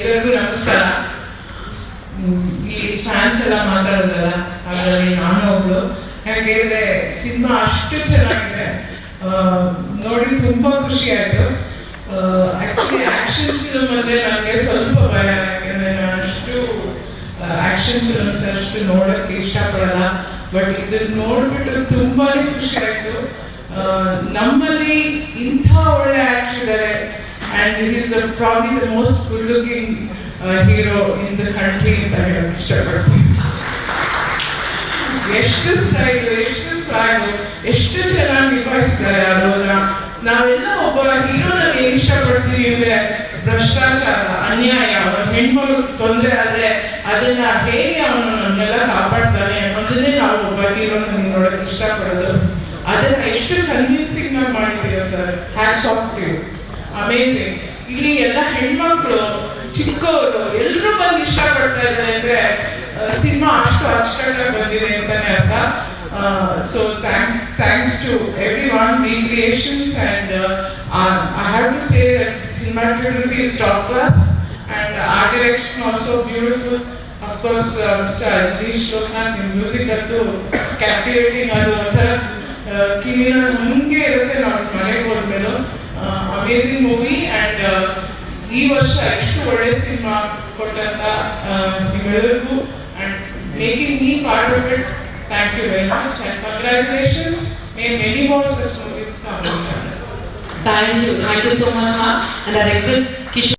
ಎಲ್ಲರಿಗೂ ನಮಸ್ಕಾರ. ಈ ಫ್ಯಾನ್ಸ್ ಎಲ್ಲ ಮಾತಾಡಿದ್ರಲ್ಲ, ಅದರಲ್ಲಿ ನಾನು ಒಬ್ಳು. ಯಾಕೆಂದರೆ ಸಿನಿಮಾ ಅಷ್ಟು ಚೆನ್ನಾಗಿದೆ, ನೋಡಿ ತುಂಬ ಖುಷಿ ಆಯಿತು. ಆ್ಯಕ್ಚುಲಿ ಆ್ಯಕ್ಷನ್ ಫಿಲ್ಮ್ ಅಂದರೆ ನನಗೆ ಸ್ವಲ್ಪ ಭಯ, ಯಾಕೆಂದರೆ ನಾನು ಅಷ್ಟು ಆ್ಯಕ್ಷನ್ ಫಿಲ್ಮ್ಸ್ ಅಷ್ಟು ನೋಡೋಕ್ಕೆ ಇಷ್ಟಪಡಲ್ಲ. ಬಟ್ ಇದನ್ನು ನೋಡಿಬಿಟ್ಟು ತುಂಬಾ ಖುಷಿ ಆಯಿತು. ನಮ್ಮಲ್ಲಿ ಇಂಥ ಒಳ್ಳೆ ಆ್ಯಕ್ಟರ್ ಇದ್ದಾರೆ. And he is probably the most good-looking hero in the country ಅಂತ ಹೇಳಕ್ಕೆ ಇಷ್ಟಪಡ್ತೀನಿ. ಎಷ್ಟು ಸ್ಟೈಲು, ಎಷ್ಟು ಸ್ವಾಗು, ಎಷ್ಟು ಚೆನ್ನಾಗಿ ನಿಭಾಯಿಸ್ತಾರೆ ಅವರನ್ನ. ನಾವೆಲ್ಲ ಒಬ್ಬ ಹೀರೋನಲ್ಲಿ ಏನು ಇಷ್ಟಪಡ್ತೀವಿ ಅಂದರೆ ಭ್ರಷ್ಟಾಚಾರ, ಅನ್ಯಾಯ, ಒಂದು ಹೆಣ್ಮಗಳು ತೊಂದರೆ ಆದರೆ ಅದನ್ನ ಹೇಗೆ ಅವನು ನನ್ನೆಲ್ಲ ಕಾಪಾಡ್ತಾನೆ ಅನ್ನೋದನ್ನೇ ನಾವು ಒಬ್ಬ ಹೀರೋನಲ್ಲಿ ನೋಡೋಕ್ಕೆ ಇಷ್ಟಪಡೋದು. ಅದನ್ನ ಎಷ್ಟು ಕನ್ವಿನ್ಸಿಂಗ್ ಆಗಿ ಮಾಡಿದ್ದೀರ sir, hats off you, amazing. ಇಲ್ಲಿ ಎಲ್ಲ ಹೆಣ್ಮಕ್ಳು, ಚಿಕ್ಕವರು ಎಲ್ಲರೂ ಬಂದು ಇಷ್ಟಪಡ್ತಾ ಇದ್ದಾರೆ ಅಂದರೆ ಸಿನಿಮಾ ಅಷ್ಟು ಅಚ್ಚುಕಟ್ಟಾಗಿ ಬಂದಿದೆ ಅಂತಾನೆ ಅರ್ಥ. So thanks to everyone, recreations, and I have to say that cinematography is top class and art direction also beautiful. Of course, Mr. Ajrish Loknath in music ಅಂತೂ captivating. ಅದು ಒಂಥರ ಕಿವಿನ ಮುಂಗೆ ಇರುತ್ತೆ ನಾವು ಮನೆಗೆ ಹೋದ್ಮೇಲೆ. Amazing movie. ಆ್ಯಂಡ್ ಈ ವರ್ಷ ಎಷ್ಟು ಒಳ್ಳೆ ಸಿನಿಮಾ ಕೊಟ್ಟಂತ ನಿಮ್ಮೆಲ್ಲರಿಗೂ and making me part of it, thank you very much and congratulations. May many more such movies come. Thank you so much, ma'am. And I request Kishore